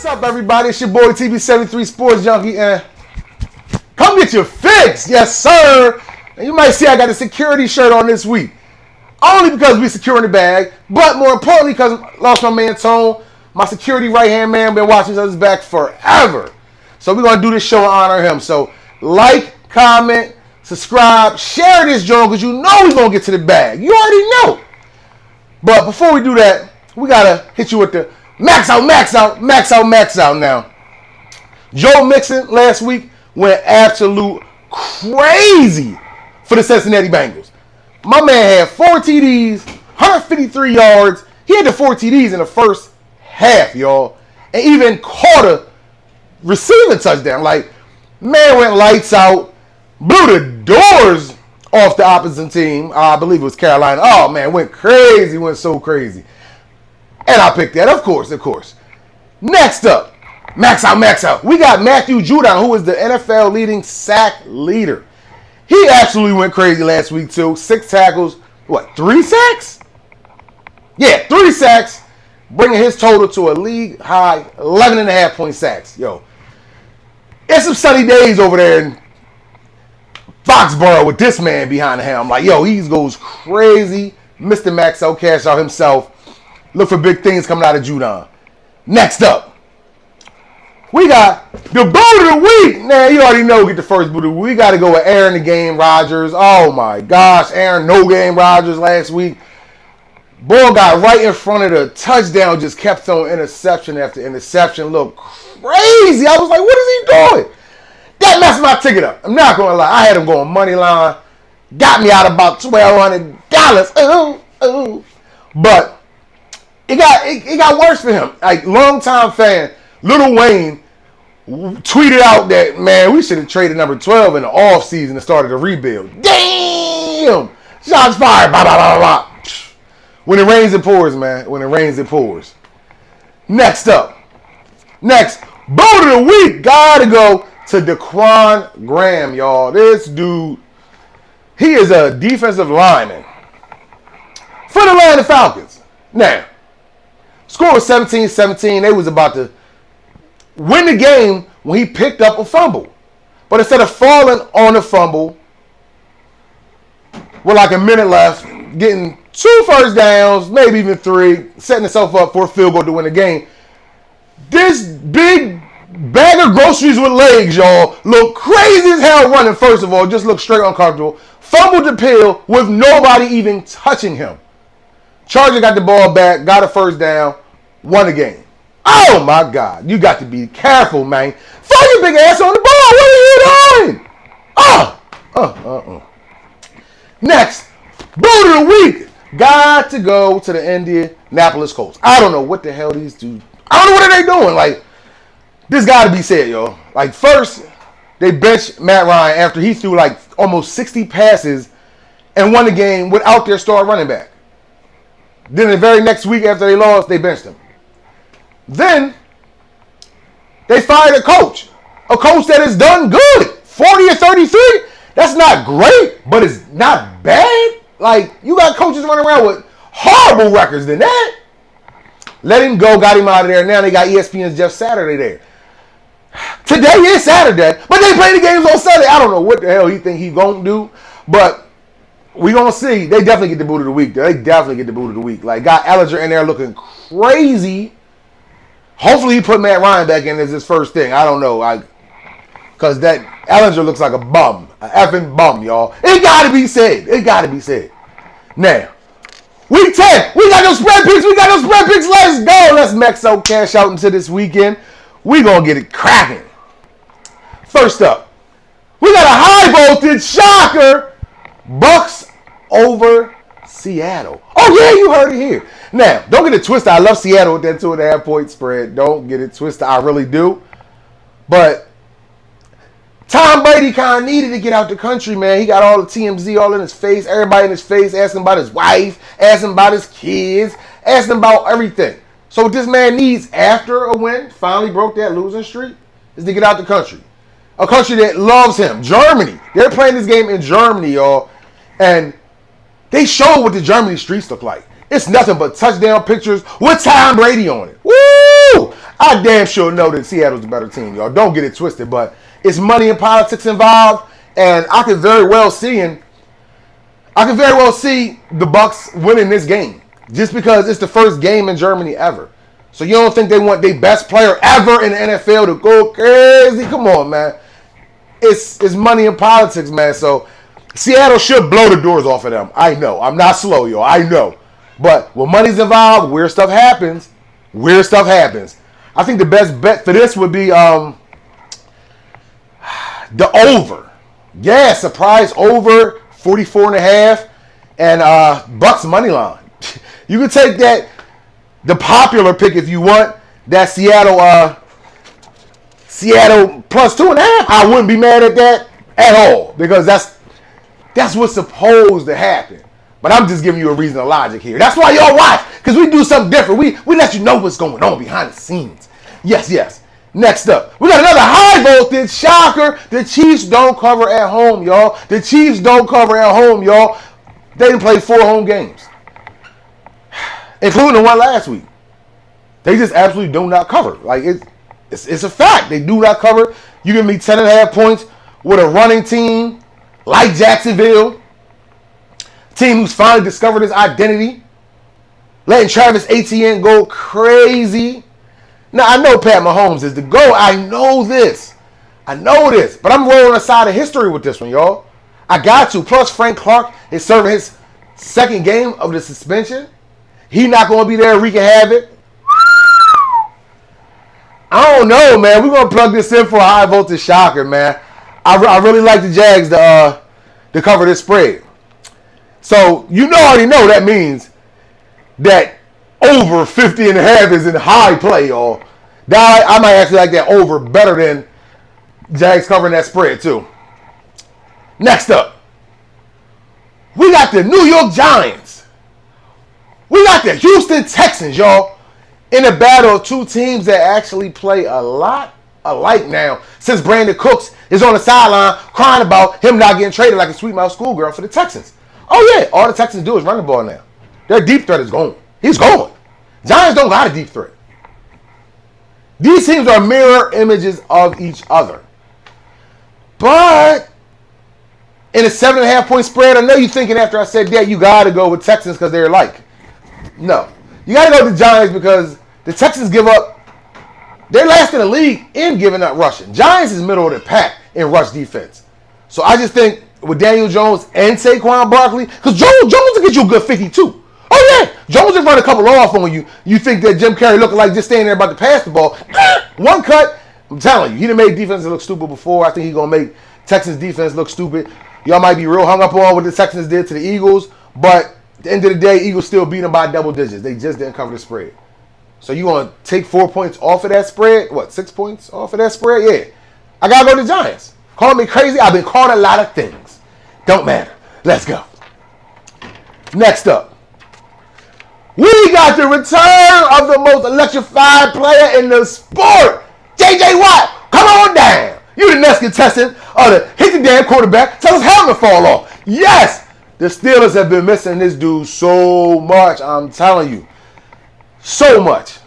up, everybody? It's your boy TB73 Sportsjunky, and come get your fix, yes sir. And you might see I got a security shirt on this week, only because we securing the bag, but more importantly because I lost my man Tone, my security right hand man, been watching us back forever. So we're gonna do this show and honor him. So like, comment, subscribe, share this joint because you know we're gonna get to the bag. You already know. But before we do that, we gotta hit you with the max out now. Joe Mixon last week went absolute crazy for the Cincinnati Bengals. My man had 4 TDs, 153 yards. He had the 4 TDs in the first half, y'all. And even caught a receiving touchdown. Like, man went lights out, blew the doors off the opposite team. I believe it was Carolina. Oh, man, went crazy, went so crazy. And I picked that, of course. Next up, max out. We got Matthew Judon, who is the NFL leading sack leader. He absolutely went crazy last week, too. 6 tackles. 3 sacks? Yeah, 3 sacks, bringing his total to a league-high 11.5-point sacks. Yo, it's some sunny days over there in Foxborough with this man behind the helm. Like, yo, he goes crazy. Mr. Max out, cash out himself. Look for big things coming out of Judon. Next up, we got the boot of the week. Now, you already know, get the first boot of the week. We got to go with Aaron the Game Rodgers. Oh, my gosh. Aaron No Game Rodgers last week. Boy got right in front of the touchdown, just kept throwing interception after interception. Looked crazy. I was like, what is he doing? That messed my ticket up. I'm not going to lie. I had him going money line. Got me out about $1,200. Ooh. But it got worse for him. Like, longtime fan, Lil Wayne tweeted out that, man, we should have traded number 12 in the offseason and started a rebuild. Damn! Shots fired. Blah, blah, blah, blah. When it rains, it pours, man. When it rains, it pours. Next up. Boot of the week. Gotta go to Daquan Graham, y'all. This dude, he is a defensive lineman for the Atlanta Falcons. Now, score was 17-17. They was about to win the game when he picked up a fumble. But instead of falling on the fumble with like a minute left, getting 2 first downs, maybe even 3, setting himself up for a field goal to win the game, this big bag of groceries with legs, y'all, look crazy as hell running, first of all, just look straight uncomfortable. Fumbled the pill with nobody even touching him. Charger got the ball back, got a first down, won the game. Oh, my God. You got to be careful, man. Throw your big ass on the ball. What are you doing? Next, boot of the week. Got to go to the Indianapolis Colts. I don't know what the hell these dudes, I don't know what are they doing. Like, this got to be said, yo. Like, first, they benched Matt Ryan after he threw like almost 60 passes and won the game without their star running back. Then the very next week after they lost, they benched him. Then they fired a coach that has done good. 40 or 33, that's not great, but it's not bad. Like, you got coaches running around with horrible records than that. Let him go, got him out of there. Now they got ESPN's Jeff Saturday there. Today is Saturday, but they play the games on Sunday. I don't know what the hell he think he gonna do, but we gonna see. They definitely get the boot of the week. Like, got Ellinger in there looking crazy. Hopefully he put Matt Ryan back in as his first thing. I don't know. Because that Ellinger looks like a bum. An effing bum, y'all. It gotta be said. Now, week 10. We got those spread picks. Let's go. Let's max out, cash out into this weekend. We gonna get it cracking. First up, we got a high voltage shocker. Bucks over Seattle. Oh, yeah, you heard it here. Now, don't get it twisted. I love Seattle with that 2.5-point spread. Don't get it twisted. I really do. But Tom Brady kind of needed to get out the country, man. He got all the TMZ all in his face, everybody in his face, asking about his wife, asking about his kids, asking about everything. So what this man needs after a win, finally broke that losing streak, is to get out the country. A country that loves him. Germany. They're playing this game in Germany, y'all. And they showed what the Germany streets look like. It's nothing but touchdown pictures with Tom Brady on it. Woo! I damn sure know that Seattle's the better team, y'all. Don't get it twisted, but it's money and politics involved, and I can very well see the Bucks winning this game just because it's the first game in Germany ever. So you don't think they want their best player ever in the NFL to go crazy? Come on, man. It's money and politics, man. So Seattle should blow the doors off of them. I know. I'm not slow, y'all. I know. But when money's involved, weird stuff happens. Weird stuff happens. I think the best bet for this would be the over. Yeah, surprise over 44.5 and Bucks money line. You can take that, the popular pick if you want. That Seattle plus 2.5. I wouldn't be mad at that at all because that's what's supposed to happen. But I'm just giving you a reason of logic here. That's why y'all watch, because we do something different. We let you know what's going on behind the scenes. Yes. Next up, we got another high voltage shocker. The Chiefs don't cover at home, y'all. The Chiefs don't cover at home, y'all. They didn't play 4 home games, including the one last week. They just absolutely do not cover. Like it's a fact. They do not cover. You give me 10.5 points with a running team like Jacksonville, team who's finally discovered his identity, letting Travis Etienne go crazy. Now, I know Pat Mahomes is the GOAT. I know this. But I'm rolling a side of history with this one, y'all. I got to. Plus, Frank Clark is serving his second game of the suspension. He not going to be there wreaking havoc. I don't know, man. We're going to plug this in for a high voltage shocker, man. I really like the Jags to cover this spread. So, already know that means that over 50.5 is in high play, y'all. Now, I might actually like that over better than Jags covering that spread, too. Next up, we got the New York Giants. We got the Houston Texans, y'all. In a battle of two teams that actually play a lot alike now, since Brandon Cooks is on the sideline crying about him not getting traded like a sweet mouth schoolgirl for the Texans. Oh, yeah, all the Texans do is run the ball now. Their deep threat is gone. He's gone. Giants don't got a deep threat. These teams are mirror images of each other. But in a 7.5 point spread, I know you're thinking after I said that you got to go with Texans because they're alike. No. You got to go with the Giants because the Texans give up. They're last in the league in giving up rushing. Giants is middle of the pack in rush defense. So I just think with Daniel Jones and Saquon Barkley, because Jones will get you a good 52. Oh, yeah. Jones will run a couple off on you. You think that Jim Carrey looking like just standing there about to pass the ball. One cut. I'm telling you, he done made defense look stupid before. I think he's going to make Texans defense look stupid. Y'all might be real hung up on what the Texans did to the Eagles, but at the end of the day, Eagles still beat them by double digits. They just didn't cover the spread. So you want to take 4 points off of that spread? What, 6 points off of that spread? Yeah. I got to go to the Giants. Call me crazy. I've been called a lot of things. Don't matter. Let's go. Next up. We got the return of the most electrified player in the sport. J.J. Watt, come on down. You the next contestant of the hit the damn quarterback, tell his helmet fall off. Yes, the Steelers have been missing this dude so much, I'm telling you. So much.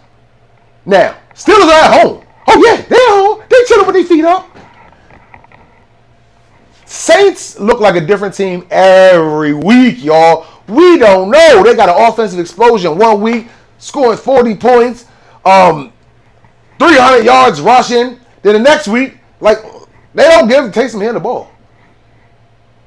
Now, Steelers are at home. Oh, yeah, they're at home. They chilling with their feet up. Saints look like a different team every week, y'all. We don't know. They got an offensive explosion 1 week, scoring 40 points, 300 yards rushing. Then the next week, like, they don't give Taysom Hill the ball.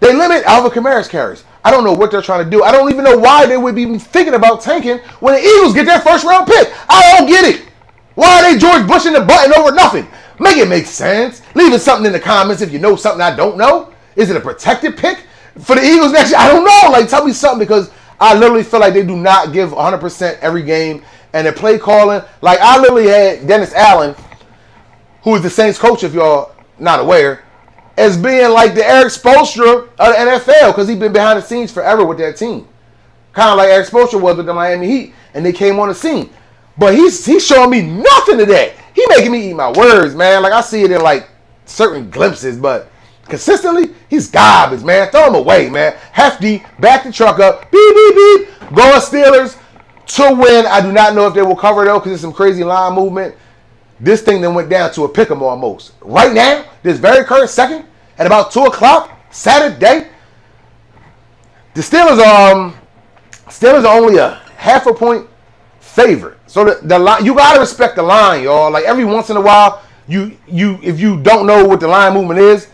They limit Alvin Kamara's carries. I don't know what they're trying to do. I don't even know why they would be thinking about tanking when the Eagles get their first round pick. I don't get it. Why are they George Bushing the button over nothing? Make it make sense. Leaving something in the comments if you know something I don't know. Is it a protected pick for the Eagles next year? I don't know. Like, tell me something, because I literally feel like they do not give 100% every game. And their play calling, like, I literally had Dennis Allen, who is the Saints coach, if y'all not aware, as being like the Eric Spoelstra of the NFL, because he's been behind the scenes forever with that team. Kind of like Eric Spoelstra was with the Miami Heat, and they came on the scene. But he's showing me nothing today. He making me eat my words, man. Like, I see it in, like, certain glimpses, but consistently, he's garbage, man. Throw him away, man. Hefty, back the truck up. Beep, beep, beep. Going Steelers to win. I do not know if they will cover, though, because it's some crazy line movement. this thing then went down to a pick 'em almost. Right now, this very current second, at about 2 o'clock Saturday, the Steelers are only a half a point favorite. So the line, you gotta respect the line, y'all. Like every once in a while, if you don't know what the line movement is,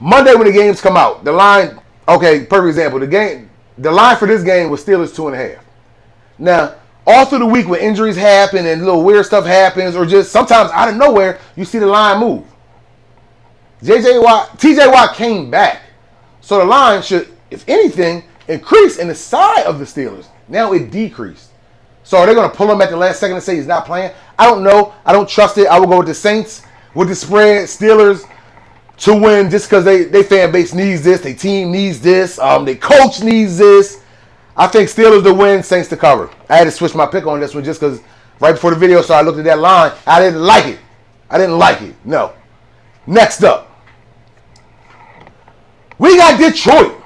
Monday when the games come out, the line. Okay, perfect example. The line for this game was Steelers 2.5. Now, all through the week when injuries happen and little weird stuff happens, or just sometimes out of nowhere, you see the line move. TJ Watt came back. So the line should, if anything, increase in the side of the Steelers. Now it decreased. So are they going to pull him at the last second and say he's not playing? I don't know. I don't trust it. I will go with the Saints, with the spread, Steelers to win just because they fan base needs this, their team needs this, their coach needs this. I think Steelers to win, Saints to cover. I had to switch my pick on this one just because right before the video started, I looked at that line. I didn't like it. No. Next up, we got Detroit.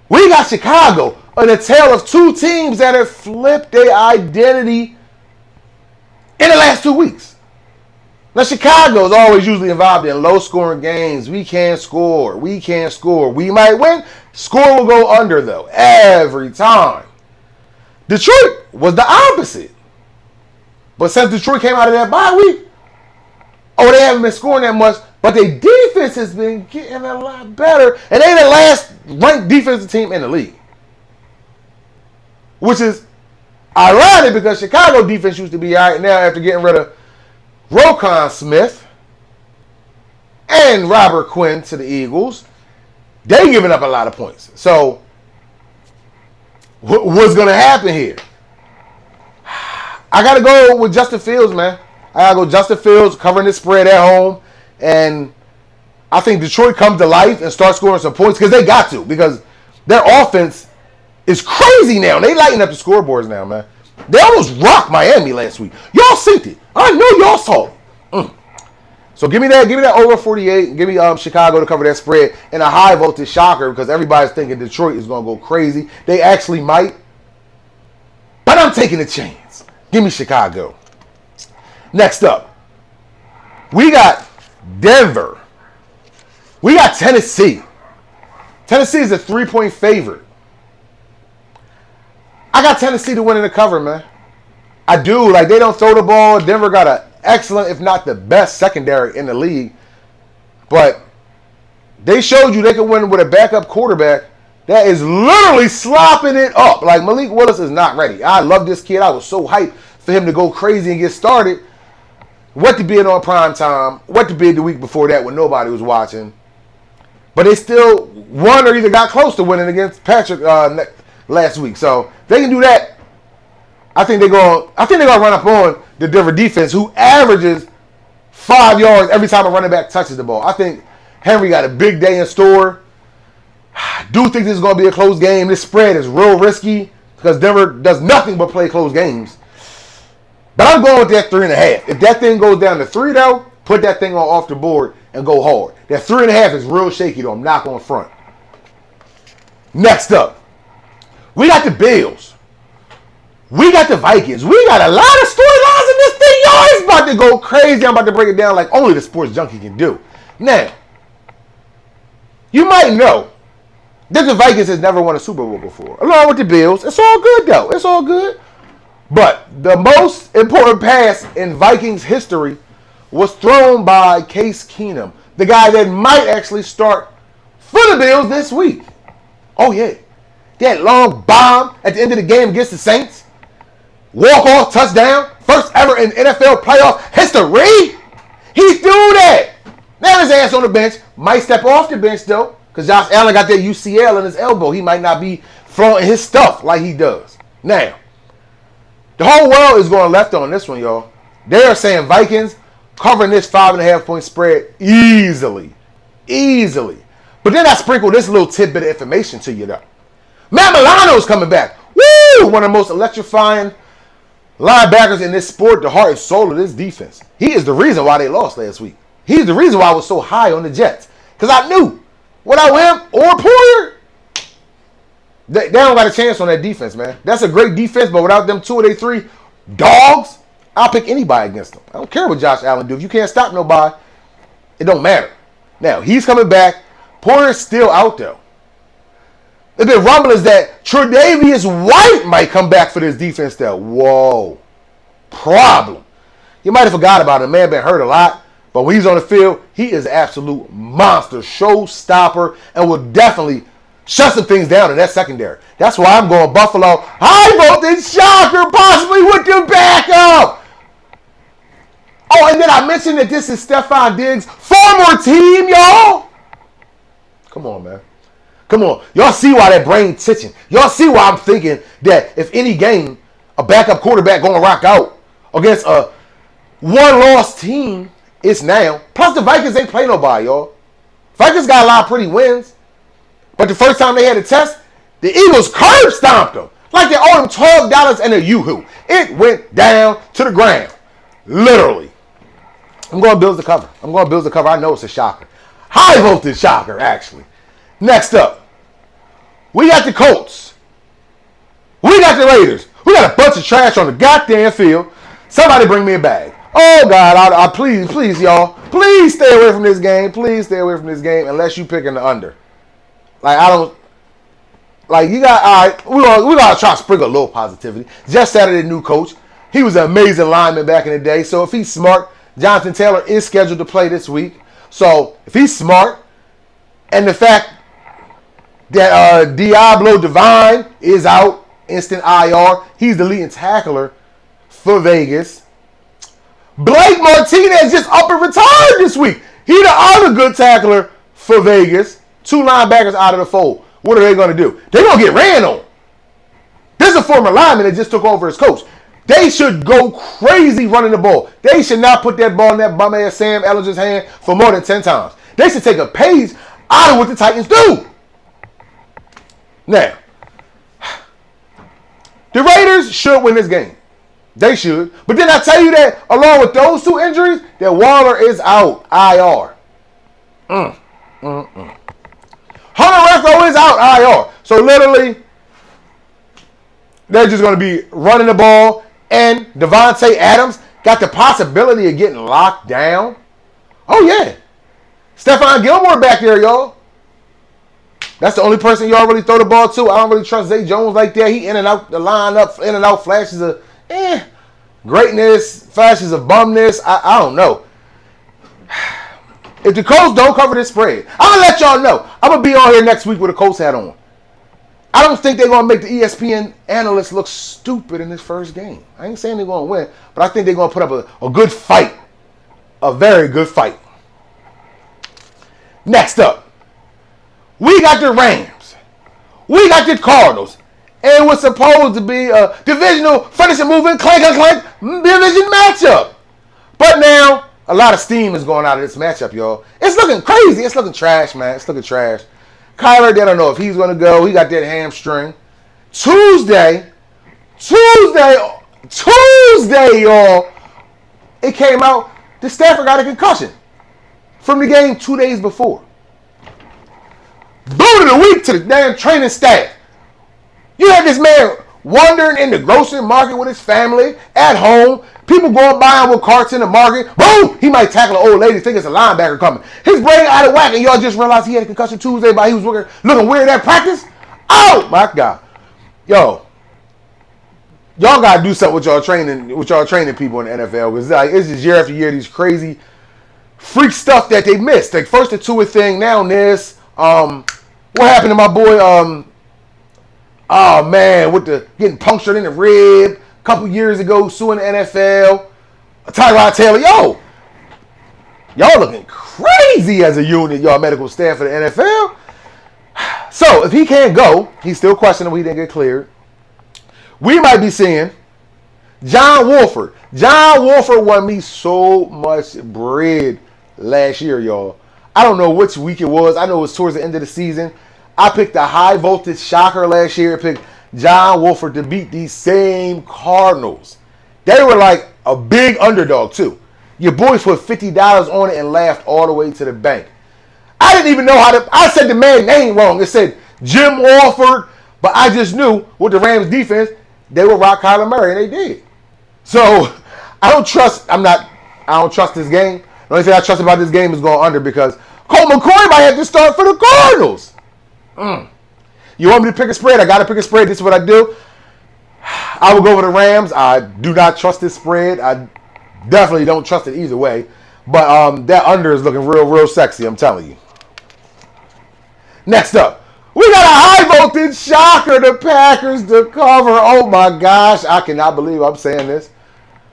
We got Chicago. On a tale of two teams that have flipped their identity in the last 2 weeks. Now, Chicago is always usually involved in low-scoring games. We can't score. We might win. Score will go under, though, every time. Detroit was the opposite. But since Detroit came out of that bye week, they haven't been scoring that much, but their defense has been getting a lot better. And they're the last ranked defensive team in the league. Which is ironic because Chicago defense used to be all right now after getting rid of Roquan Smith and Robert Quinn to the Eagles. They giving up a lot of points. So, what's going to happen here? I got to go with Justin Fields, man. I got to go Justin Fields covering this spread at home. And I think Detroit comes to life and starts scoring some points because they got to. Because their offense is crazy now. They lighten up the scoreboards now, man. They almost rocked Miami last week. Y'all synced it. I know y'all saw it. So give me that over 48. Give me Chicago to cover that spread and a high voltage shocker because everybody's thinking Detroit is going to go crazy. They actually might. But I'm taking a chance. Give me Chicago. Next up, we got Denver. We got Tennessee. Tennessee is a 3-point favorite. I got Tennessee to win in the cover, man. I do. Like, they don't throw the ball. Denver got an excellent, if not the best, secondary in the league. But they showed you they could win with a backup quarterback that is literally slopping it up. Like, Malik Willis is not ready. I love this kid. I was so hyped for him to go crazy and get started. What to be on prime time. What to be the week before that when nobody was watching. But they still won or either got close to winning against Patrick last week. So they can do that. I think they're going to run up on the Denver defense, who averages 5 yards every time a running back touches the ball. I think Henry got a big day in store. I do think this is going to be a close game. This spread is real risky because Denver does nothing but play close games. But I'm going with that 3.5. If that thing goes down to 3, though, put that thing off the board and go hard. That 3.5 is real shaky, though. I'm not going front. Next up, we got the Bills. We got the Vikings. We got a lot of storylines in this thing. Y'all, it's about to go crazy. I'm about to break it down like only the Sportsjunky can do. Now, you might know that the Vikings has never won a Super Bowl before. Along with the Bills. It's all good, though. It's all good. But the most important pass in Vikings history was thrown by Case Keenum, the guy that might actually start for the Bills this week. Oh, yeah. That long bomb at the end of the game against the Saints. Walk-off touchdown. First ever in NFL playoff history. He's doing that. Now his ass on the bench. Might step off the bench, though, because Josh Allen got that UCL in his elbow. He might not be flaunting his stuff like he does. Now, the whole world is going left on this one, y'all. They are saying Vikings covering this 5.5-point spread easily. Easily. But then I sprinkle this little tidbit of information to you, though. Matt Milano's coming back. Woo! One of the most electrifying linebackers in this sport, the heart and soul of this defense. He is the reason why they lost last week. He's the reason why I was so high on the Jets. Because I knew without him or Poyer, they don't got a chance on that defense, man. That's a great defense, but without them 2 of their 3 dogs, I'll pick anybody against him. I don't care what Josh Allen do. If you can't stop nobody, it don't matter. Now, he's coming back. Porter's still out, though. There's been rumblings that Troybeezy White might come back for this defense, though. Whoa. Problem. You might have forgot about him. Man, been hurt a lot. But when he's on the field, he is an absolute monster, showstopper, and will definitely shut some things down in that secondary. That's why I'm going Buffalo. High voltage shocker, possibly with the backup. Oh, and then I mentioned that this is Stephon Diggs' former team, y'all. Come on, man. Come on. Y'all see why that brain titching. Y'all see why I'm thinking that if any game, a backup quarterback going to rock out against a one-loss team, it's now. Plus, the Vikings ain't play nobody, y'all. Vikings got a lot of pretty wins. But the first time they had a test, the Eagles curb stomped them. Like they owed them $12 and a yoo-hoo. It went down to the ground. Literally. I'm going Bills to cover. I know it's a shocker. High voltage shocker, actually. Next up, we got the Colts. We got the Raiders. We got a bunch of trash on the goddamn field. Somebody bring me a bag. Oh, God, I please, y'all. Please stay away from this game. Please stay away from this game unless you picking the under. Like, I don't... Like, you got... All right, we got to try to sprinkle a little positivity. Just added a new coach. He was an amazing lineman back in the day. So, if he's smart, Jonathan Taylor is scheduled to play this week. So, if he's smart, and the fact that Diablo Divine is out, instant IR, he's the leading tackler for Vegas. Blake Martinez just up and retired this week. He the other good tackler for Vegas. 2 linebackers out of the fold. What are they going to do? They're going to get ran on. This is a former lineman that just took over as coach. They should go crazy running the ball. They should not put that ball in that bum-ass Sam Ellinger's hand for more than 10 times. They should take a page out of what the Titans do. Now, the Raiders should win this game. They should. But then I tell you that along with those 2 injuries, that Waller is out. IR. Hunter Renfrow is out. IR. So literally, they're just going to be running the ball. And Devontae Adams got the possibility of getting locked down. Oh, yeah. Stephon Gilmore back there, y'all. That's the only person y'all really throw the ball to. I don't really trust Zay Jones like that. He in and out the lineup, in and out, flashes of greatness, flashes of bumness. I don't know. If the Colts don't cover this spread, I'm going to let y'all know. I'm going to be on here next week with a Colts hat on. I don't think they're going to make the ESPN analysts look stupid in this first game. I ain't saying they're going to win, but I think they're going to put up a good fight. A very good fight. Next up, we got the Rams. We got the Cardinals. And it was supposed to be a divisional finishing moving, clank, division matchup. But now, a lot of steam is going out of this matchup, y'all. It's looking crazy. It's looking trash, man. It's looking trash. Kyler, they don't know if he's going to go. He got that hamstring. Tuesday, y'all, it came out that Stafford got a concussion from the game 2 days before. Boot of the week to the damn training staff. You had this man wandering in the grocery market with his family, at home. People going by him with carts in the market. Boom! He might tackle an old lady, think it's a linebacker coming. His brain out of whack, and y'all just realized he had a concussion Tuesday, but he was looking weird at practice? Oh, my God. Yo. Y'all got to do something with y'all training people in the NFL. Because it's just year after year, these crazy freak stuff that they missed. Like, first the Tua thing, now this. What happened to my boy, oh, man, with the getting punctured in the rib a couple years ago, suing the NFL. Tyrod Taylor, y'all looking crazy as a unit, y'all medical staff for the NFL. So, if he can't go, he's still questionable, he didn't get cleared. We might be seeing John Wolford. John Wolford won me so much bread last year, y'all. I don't know which week it was. I know it was towards the end of the season. I picked a high voltage shocker last year. I picked John Wolford to beat these same Cardinals. They were like a big underdog too. Your boys put $50 on it and laughed all the way to the bank. I didn't even know I said the man's name wrong. It said Jim Wolford, but I just knew with the Rams defense, they would rock Kyler Murray, and they did. So I don't trust this game. The only thing I trust about this game is going under because Colt McCoy might have to start for the Cardinals. You want me to pick a spread? I got to pick a spread. This is what I do. I will go with the Rams. I do not trust this spread. I definitely don't trust it either way. But that under is looking real, real sexy, I'm telling you. Next up, we got a high voltage shocker. The Packers to cover. Oh my gosh. I cannot believe I'm saying this.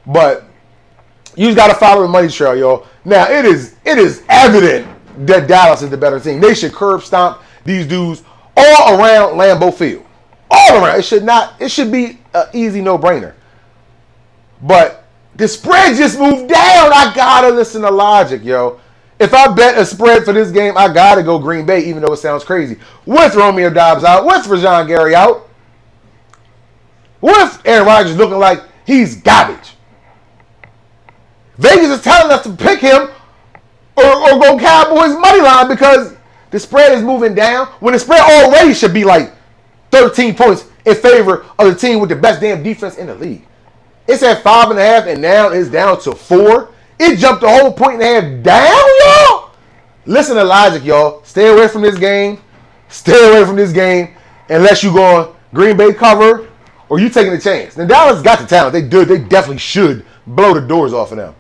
But you just got to follow the money trail, y'all. Now, it is evident that Dallas is the better team. They should curb stomp these dudes all around Lambeau Field. All around. It should be an easy no-brainer. But the spread just moved down. I got to listen to logic, yo. If I bet a spread for this game, I got to go Green Bay, even though it sounds crazy. With Romeo Doubs out, with Rashawn Gary out, with Aaron Rodgers looking like he's garbage. Vegas is telling us to pick him or go Cowboys money line because the spread is moving down when the spread already should be like 13 points in favor of the team with the best damn defense in the league. It's at 5.5 and now it's down to 4. It jumped a whole 1.5 down, y'all. Listen to logic, y'all. Stay away from this game. Stay away from this game unless you go Green Bay cover or you taking a chance. Now Dallas got the talent. They do. They definitely should blow the doors off of them.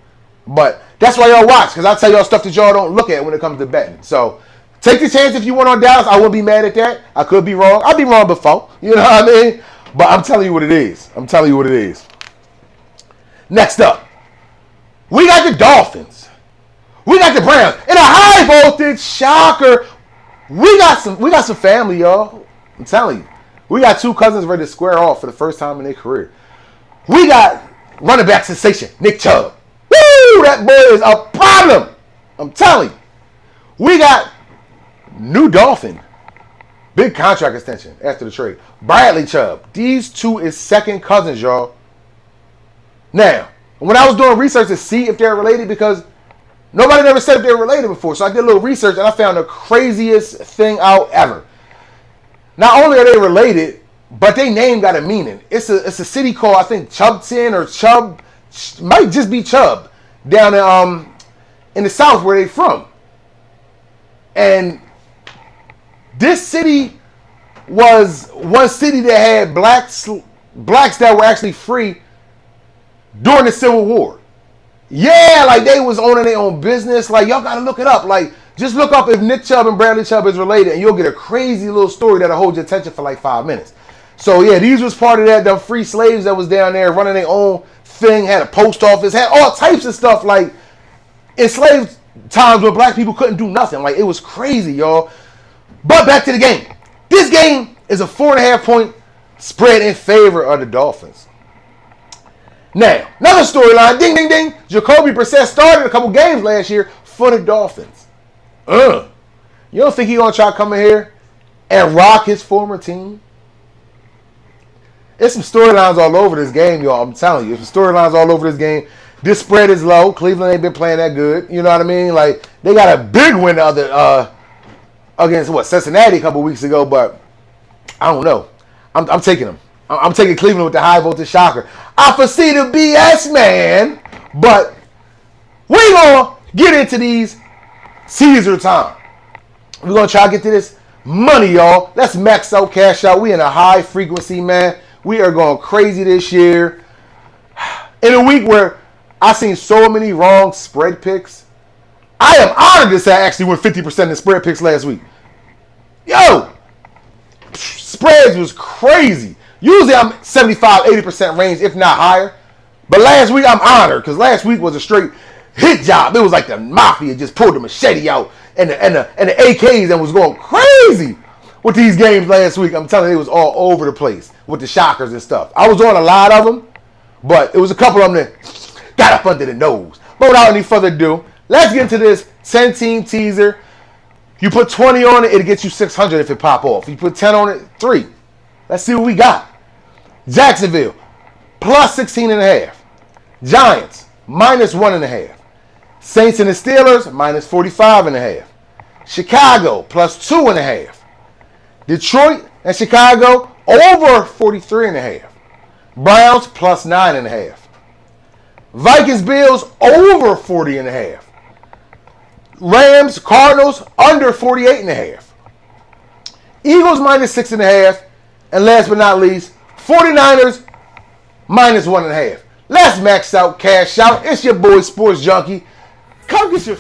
But that's why y'all watch, because I tell y'all stuff that y'all don't look at when it comes to betting. So take the chance if you want on Dallas. I wouldn't be mad at that. I could be wrong. I'll be wrong before. You know what I mean? But I'm telling you what it is. I'm telling you what it is. Next up, we got the Dolphins. We got the Browns. In a high voltage shocker. We got some family, y'all. I'm telling you. We got two cousins ready to square off for the first time in their career. We got running back sensation, Nick Chubb. Woo! That boy is a problem. I'm telling you. We got new Dolphin. Big contract extension after the trade. Bradley Chubb. These two is second cousins, y'all. Now, when I was doing research to see if they're related, because nobody ever said if they were related before, so I did a little research and I found the craziest thing out ever. Not only are they related, but their name got a meaning. It's a city called, I think, Chubbton or Chubb, might just be Chubb, down in the South where they from. And this city was one city that had blacks that were actually free during the Civil War. Yeah, like they was owning their own business. Like y'all gotta look it up. Like just look up if Nick Chubb and Bradley Chubb is related and you'll get a crazy little story that'll hold your attention for like 5 minutes. So yeah, these was part of that, the free slaves that was down there running their own thing, had a post office, had all types of stuff like enslaved times where black people couldn't do nothing. Like it was crazy, y'all. But back to the game. This game is a 4.5 point spread in favor of the Dolphins. Now, another storyline, ding, ding, ding. Jacoby Brissett started a couple games last year for the Dolphins. You don't think he's going to try to come in here and rock his former team? There's some storylines all over this game, y'all. I'm telling you. There's some storylines all over this game. This spread is low. Cleveland ain't been playing that good. You know what I mean? Like, they got a big win against, Cincinnati a couple weeks ago, but I don't know. I'm taking them. I'm taking Cleveland with the high voltage shocker. I foresee the BS, man. But we going to get into these Caesar time. We're going to try to get to this money, y'all. Let's max out, cash out. We in a high frequency, man. We are going crazy this year. In a week where I seen so many wrong spread picks. I am honored to say I actually went 50% in spread picks last week. Yo! Spreads was crazy. Usually I'm 75-80% range, if not higher. But last week I'm honored because last week was a straight hit job. It was like the mafia just pulled the machete out and the AKs and was going crazy with these games last week. I'm telling you, it was all over the place with the shockers and stuff. I was on a lot of them, but it was a couple of them that got up under the nose. But without any further ado, let's get into this 10-team teaser. You put 20 on it, it'll get you 600 if it pop off. You put 10 on it, 3. Let's see what we got. Jacksonville, plus 16.5. Giants, minus 1.5. Saints and the Steelers, minus 45.5. Chicago, plus 2.5. Detroit and Chicago, over 43.5. Browns, plus 9.5. Vikings, Bills, over 40.5. Rams, Cardinals, under 48.5. Eagles, minus 6.5. And last but not least, 49ers, minus 1.5. Let's max out, cash out. It's your boy, Sports Junkie. Come get your...